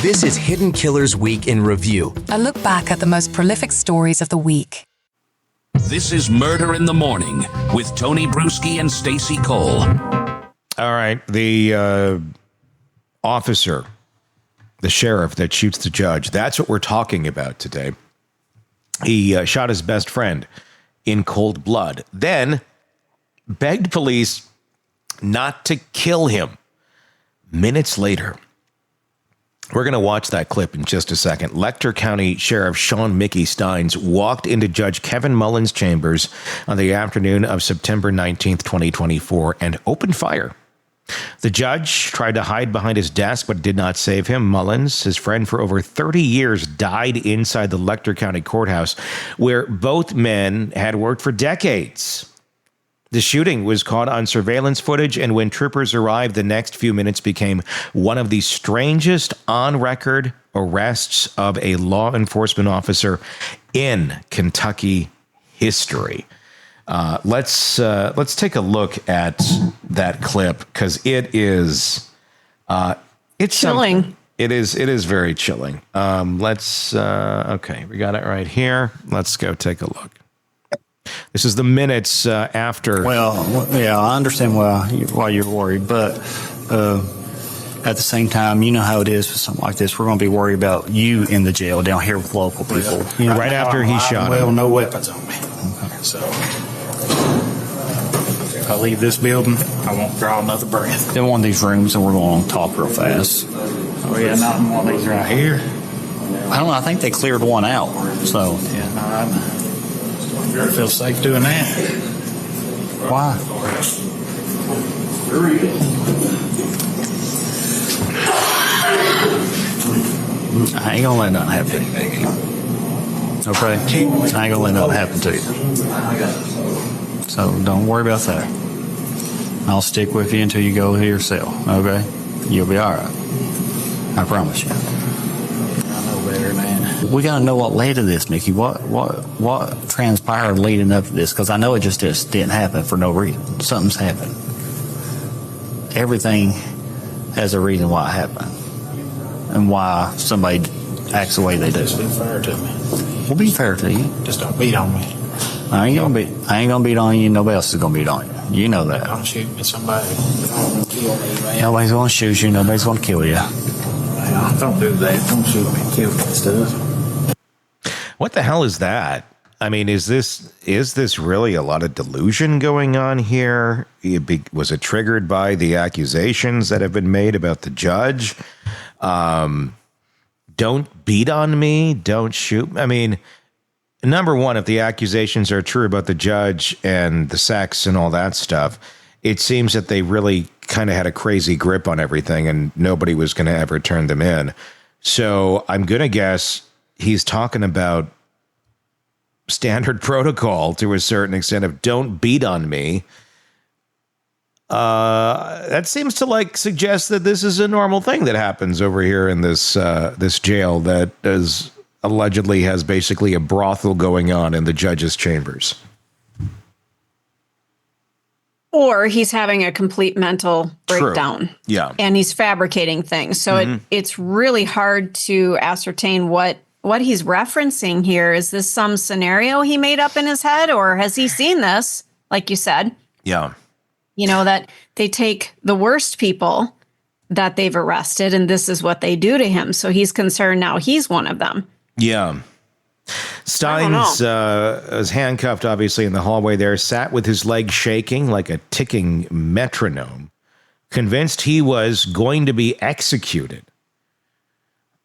This is Hidden Killers Week in Review. A look back at the most prolific stories of the week. This is Murder in the Morning with Tony Brueski and Stacey Cole. All right, the officer, the sheriff that shoots the judge, that's what we're talking about today. He shot his best friend in cold blood, then begged police not to kill him. Minutes later, we're going to watch that clip in just a second. Letcher County Sheriff Sean Mickey Steins walked into Judge Kevin Mullins' chambers on the afternoon of September 19th, 2024, and opened fire. The judge tried to hide behind his desk, but did not save him. Mullins, his friend for over 30 years, died inside the Letcher County Courthouse, where both men had worked for decades. The shooting was caught on surveillance footage, and when troopers arrived, the next few minutes became one of the strangest on-record arrests of a law enforcement officer in Kentucky history. Let's take a look at that clip, because it is it's chilling. It is very chilling. Okay, we got it right here. Let's go take a look. This is the minutes after. Well, yeah, I understand why you're worried, but at the same time, you know how it is with something like this. We're going to be worried about you in the jail down here with local people. You know, right after he shot him. Well, no weapons on me. Okay. So if I leave this building, I won't draw another breath. In one of these rooms, and we're going to talk real fast. Oh, yeah, not in one of these right here. I don't know. I think they cleared one out. So, yeah, no, I feel safe doing that. Why? I ain't gonna let nothing happen to you. Okay? I ain't gonna let nothing happen to you. So don't worry about that. I'll stick with you until you go to your cell. Okay? You'll be all right. I promise you. I know better, man. We gotta know what led to this, Mickey. What transpired leading up to this? Because I know it just didn't happen for no reason. Something's happened. Everything has a reason why it happened, and why somebody acts the way they do. Just be fair to me. We'll be fair to you. Just don't beat on me. I ain't gonna beat on you. Nobody else is gonna beat on you. You know that. Don't shoot at somebody. Don't kill me, man. Nobody's gonna shoot you. Nobody's gonna kill you. Well, don't do that. Don't shoot me. Kill me and stuff. What the hell is that? I mean, is this really a lot of delusion going on here? Was it triggered by the accusations that have been made about the judge? Don't beat on me. Don't shoot. I mean, number one, if the accusations are true about the judge and the sex and all that stuff, it seems that they really kind of had a crazy grip on everything and nobody was going to ever turn them in. So I'm going to guess he's talking about standard protocol to a certain extent of don't beat on me. That seems to suggest that this is a normal thing that happens over here in this jail that allegedly has basically a brothel going on in the judge's chambers. Or he's having a complete mental breakdown. True. Yeah. And he's fabricating things. So it's really hard to ascertain what he's referencing here. Is this some scenario he made up in his head, or has he seen this, like you said? Yeah. You know, that they take the worst people that they've arrested, and this is what they do to him. So he's concerned now he's one of them. Yeah. Steins was handcuffed, obviously, in the hallway there, sat with his legs shaking like a ticking metronome, convinced he was going to be executed.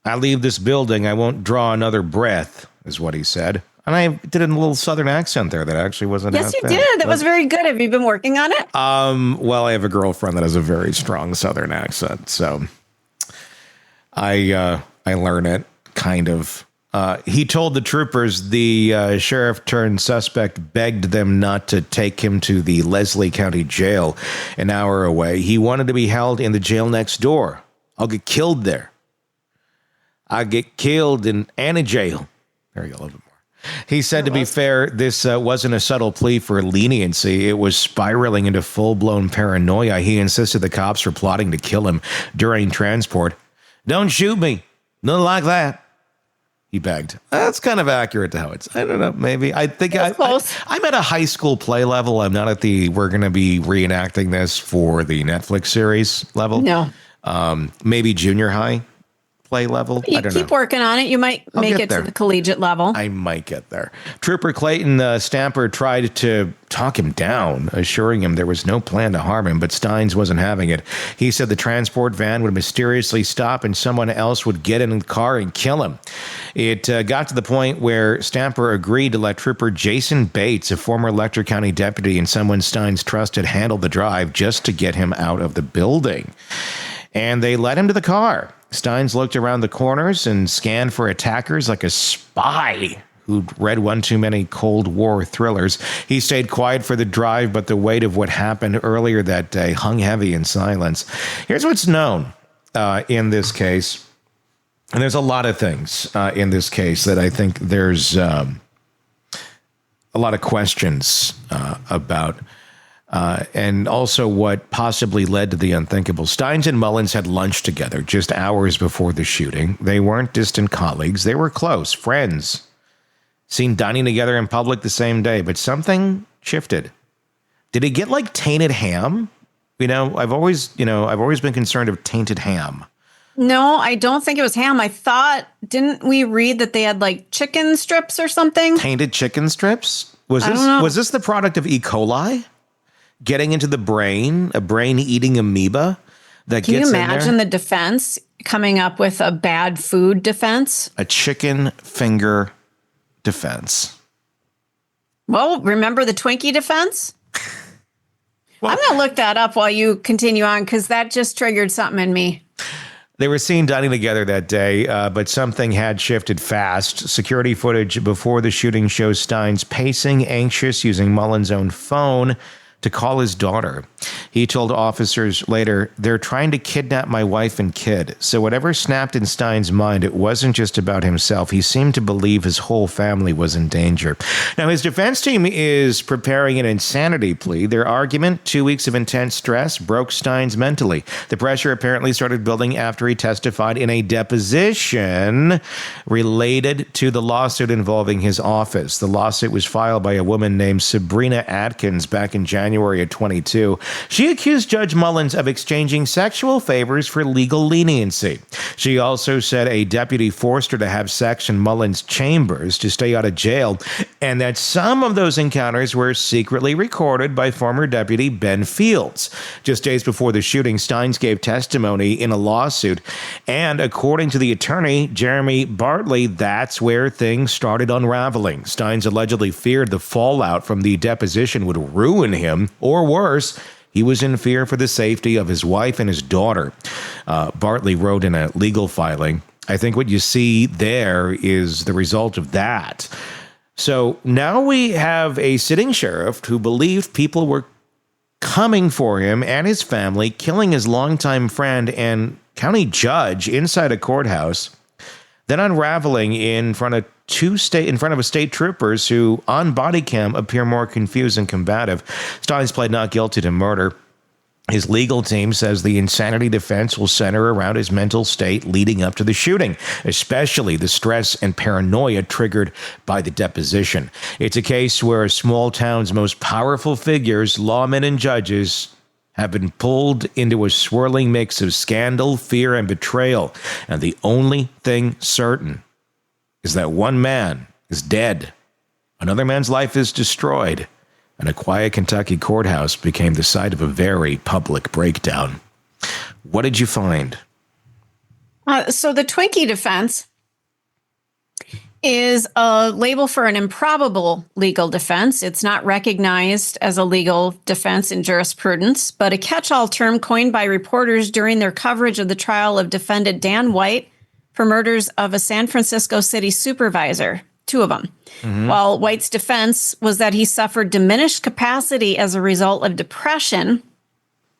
I leave this building, I won't draw another breath, is what he said. And I did a little southern accent there that actually wasn't. Yes, you did. That was very good. Have you been working on it? Well, I have a girlfriend that has a very strong southern accent, so I learn it, kind of. He told the troopers the sheriff turned suspect begged them not to take him to the Leslie County Jail an hour away. He wanted to be held in the jail next door. I'll get killed there. I get killed in any jail. There you go, a little bit more. He said, to be fair, this wasn't a subtle plea for leniency. It was spiraling into full-blown paranoia. He insisted the cops were plotting to kill him during transport. Don't shoot me. Nothing like that. He begged. That's kind of accurate to how it's. I don't know. Maybe I think I'm at a high school play level. I'm not at the. We're going to be reenacting this for the Netflix series level. No. Maybe junior high play level. You I don't keep know. working on it. You might make it there. to the collegiate level. I might get there. Trooper Clayton Stamper tried to talk him down, assuring him there was no plan to harm him, but Steins wasn't having it. He said the transport van would mysteriously stop and someone else would get in the car and kill him. It got to the point where Stamper agreed to let Trooper Jason Bates, a former Letcher County deputy and someone Steins trusted, handle the drive just to get him out of the building. And they led him to the car. Steins looked around the corners and scanned for attackers like a spy who'd read one too many Cold War thrillers. He stayed quiet for the drive, but the weight of what happened earlier that day hung heavy in silence. Here's what's known in this case. And there's a lot of things in this case that I think there's a lot of questions about. And also what possibly led to the unthinkable. Steins and Mullins had lunch together just hours before the shooting. They weren't distant colleagues. They were close, friends. Seen dining together in public the same day, but something shifted. Did it get like tainted ham? I've always been concerned of tainted ham. No, I don't think it was ham. I thought, didn't we read that they had like chicken strips or something? Tainted chicken strips? Was this the product of E. coli? Getting into the brain, a brain-eating amoeba that Can gets in there. Can you imagine the defense coming up with a bad food defense? A chicken finger defense. Well, remember the Twinkie defense? I'm going to look that up while you continue on because that just triggered something in me. They were seen dining together that day, but something had shifted fast. Security footage before the shooting shows Steins pacing, anxious, using Mullins' own phone to call his daughter. He told officers later, "They're trying to kidnap my wife and kid." So whatever snapped in Stein's mind, it wasn't just about himself. He seemed to believe his whole family was in danger. Now, his defense team is preparing an insanity plea. Their argument, 2 weeks of intense stress, broke Steins mentally. The pressure apparently started building after he testified in a deposition related to the lawsuit involving his office. The lawsuit was filed by a woman named Sabrina Atkins back in January of 22. She accused Judge Mullins of exchanging sexual favors for legal leniency. She also said a deputy forced her to have sex in Mullins' chambers to stay out of jail, and that some of those encounters were secretly recorded by former deputy Ben Fields. Just days before the shooting, Steins gave testimony in a lawsuit, and according to the attorney, Jeremy Bartley, that's where things started unraveling. Steins allegedly feared the fallout from the deposition would ruin him, or worse, he was in fear for the safety of his wife and his daughter. Bartley wrote in a legal filing, I think what you see there is the result of that. So now we have a sitting sheriff who believed people were coming for him and his family, killing his longtime friend and county judge inside a courthouse, then unraveling in front of state troopers who, on Bodycam, appear more confused and combative. Steins pled not guilty to murder. His legal team says the insanity defense will center around his mental state leading up to the shooting, especially the stress and paranoia triggered by the deposition. It's a case where a small town's most powerful figures, lawmen and judges, have been pulled into a swirling mix of scandal, fear, and betrayal. And the only thing certain is that one man is dead, another man's life is destroyed, and a quiet Kentucky courthouse became the site of a very public breakdown. What did you find? So the Twinkie defense is a label for an improbable legal defense. It's not recognized as a legal defense in jurisprudence, but a catch-all term coined by reporters during their coverage of the trial of defendant Dan White for murders of a San Francisco city supervisor, 2 of them. Mm-hmm. While White's defense was that he suffered diminished capacity as a result of depression,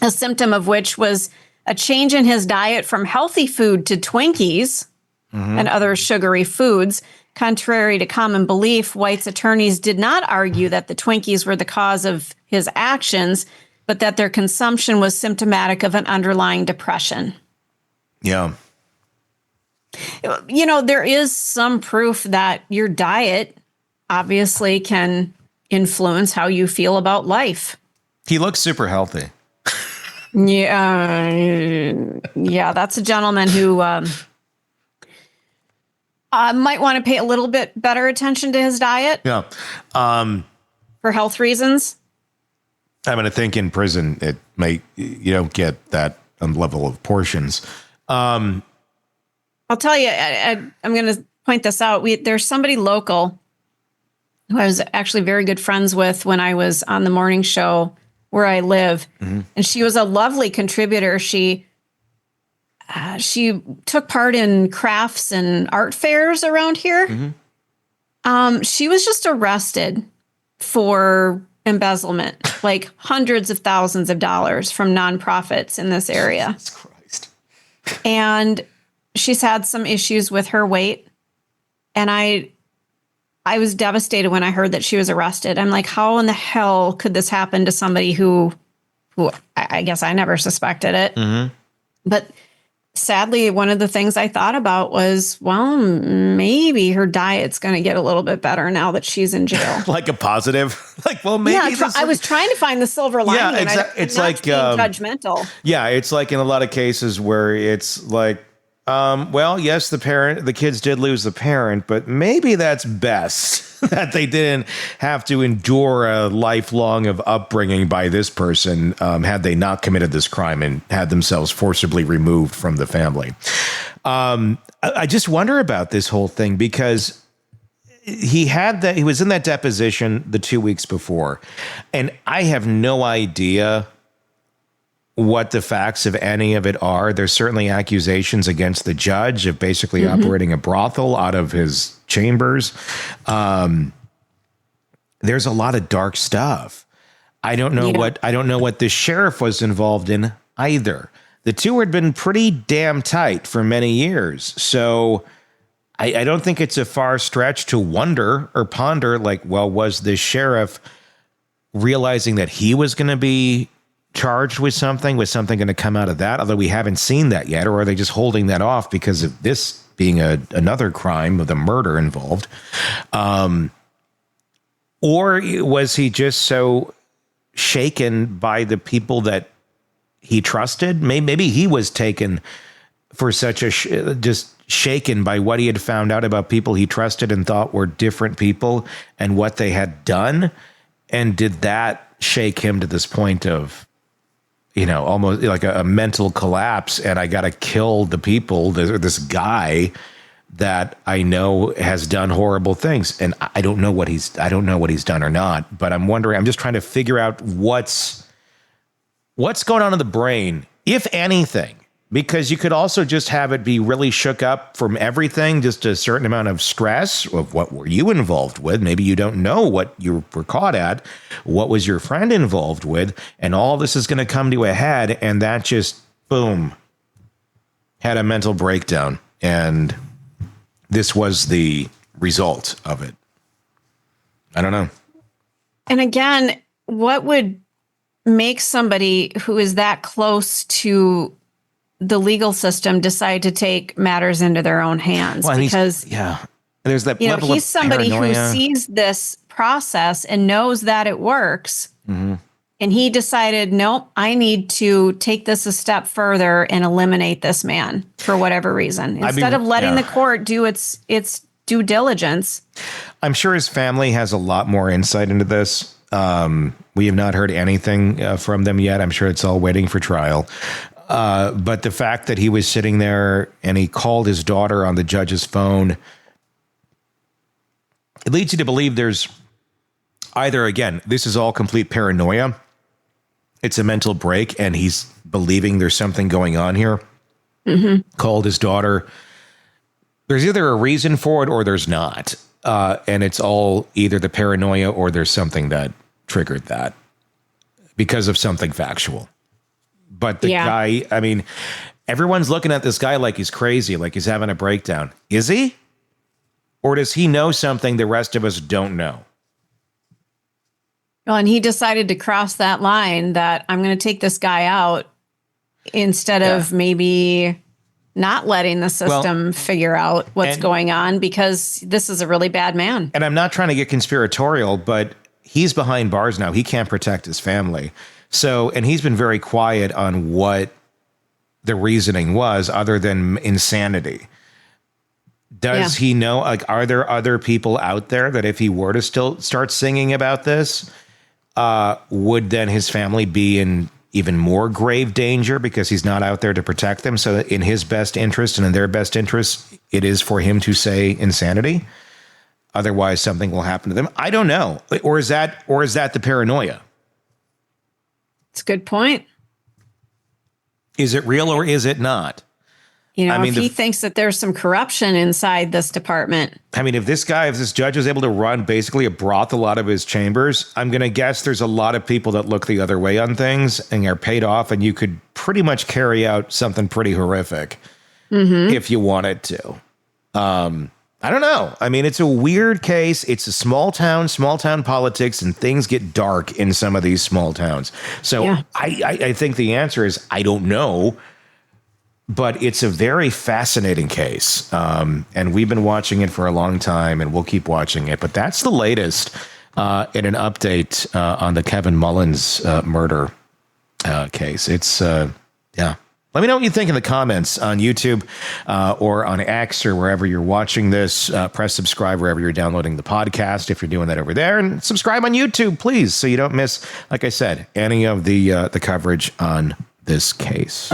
a symptom of which was a change in his diet from healthy food to Twinkies and other sugary foods. Contrary to common belief, White's attorneys did not argue that the Twinkies were the cause of his actions, but that their consumption was symptomatic of an underlying depression. Yeah. You know, there is some proof that your diet obviously can influence how you feel about life. He looks super healthy. Yeah, that's a gentleman who might want to pay a little bit better attention to his diet. Yeah. For health reasons. I'm going to think in prison, you don't get that level of portions. I'll tell you, I'm going to point this out. There's somebody local who I was actually very good friends with when I was on the morning show where I live. Mm-hmm. And she was a lovely contributor. She took part in crafts and art fairs around here. Mm-hmm. She was just arrested for embezzlement, like hundreds of thousands of dollars from nonprofits in this area. Jesus Christ. And she's had some issues with her weight. And I was devastated when I heard that she was arrested. I'm like, how in the hell could this happen to somebody who I guess I never suspected it. Mm-hmm. But sadly, one of the things I thought about was, well, maybe her diet's going to get a little bit better now that she's in jail. Like a positive? Like, well, maybe. Yeah, I was trying to find the silver lining. Yeah, it's like judgmental. Yeah, it's like in a lot of cases where it's like, well, yes, the kids did lose the parent, but maybe that's best that they didn't have to endure a lifelong of upbringing by this person had they not committed this crime and had themselves forcibly removed from the family. I just wonder about this whole thing because he was in that deposition the 2 weeks before, and I have no idea what the facts of any of it are. There's certainly accusations against the judge of basically operating a brothel out of his chambers. There's a lot of dark stuff. I don't know what the sheriff was involved in either. The two had been pretty damn tight for many years. So I don't think it's a far stretch to wonder or ponder, like, well, was the sheriff realizing that he was going to be charged with something? Was something going to come out of that? Although we haven't seen that yet. Or are they just holding that off because of this being another crime with a murder involved? Or was he just so shaken by the people that he trusted? Maybe he was taken for such just shaken by what he had found out about people he trusted and thought were different people and what they had done. And did that shake him to this point of, almost like a mental collapse, and I got to kill the people, this guy that I know has done horrible things. And I don't know what he's done or not, but I'm just trying to figure out what's going on in the brain, if anything, because you could also just have it be really shook up from everything, just a certain amount of stress of what were you involved with. Maybe you don't know what you were caught at. What was your friend involved with? And all this is going to come to a head. And that just, boom, had a mental breakdown. And this was the result of it. I don't know. And again, what would make somebody who is that close to the legal system decide to take matters into their own hands? Well, because there's that level he's somebody paranoia. who sees this process and knows that it works. Mm-hmm. And he decided, nope, I need to take this a step further and eliminate this man for whatever reason. Instead of letting the court do its due diligence. I'm sure his family has a lot more insight into this. We have not heard anything from them yet. I'm sure it's all waiting for trial. But the fact that he was sitting there and he called his daughter on the judge's phone, it leads you to believe there's either, again, this is all complete paranoia. It's a mental break and he's believing there's something going on here. Mm-hmm. Called his daughter. There's either a reason for it or there's not. And it's all either the paranoia or there's something that triggered that because of something factual. But the guy, I mean, everyone's looking at this guy like he's crazy, like he's having a breakdown. Is he? Or does he know something the rest of us don't know? Well, and he decided to cross that line that I'm going to take this guy out instead of maybe not letting the system figure out what's going on, because this is a really bad man. And I'm not trying to get conspiratorial, but he's behind bars now. He can't protect his family. So, and he's been very quiet on what the reasoning was other than insanity. Does he know, like, are there other people out there that if he were to still start singing about this, would then his family be in even more grave danger because he's not out there to protect them? So in his best interest and in their best interest, it is for him to say insanity. Otherwise, something will happen to them. I don't know. Or is that the paranoia? It's a good point. Is it real or is it not? You know, if he thinks that there's some corruption inside this department. I mean, if this judge is able to run basically a brothel out of his chambers, I'm going to guess there's a lot of people that look the other way on things and are paid off, and you could pretty much carry out something pretty horrific if you wanted to. I don't know. I mean, it's a weird case. It's a small town politics, and things get dark in some of these small towns. So I think the answer is I don't know. But it's a very fascinating case, and we've been watching it for a long time, and we'll keep watching it. But that's the latest in an update on the Kevin Mullins murder case. It's, Let me know what you think in the comments on YouTube or on X or wherever you're watching this. Press subscribe wherever you're downloading the podcast if you're doing that over there. And subscribe on YouTube, please, so you don't miss, like I said, any of the coverage on this case.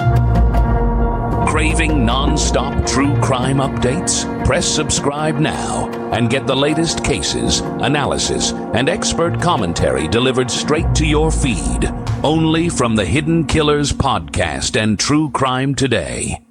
Craving non-stop true crime updates? Press subscribe now and get the latest cases, analysis, and expert commentary delivered straight to your feed. Only from the Hidden Killers podcast and True Crime Today.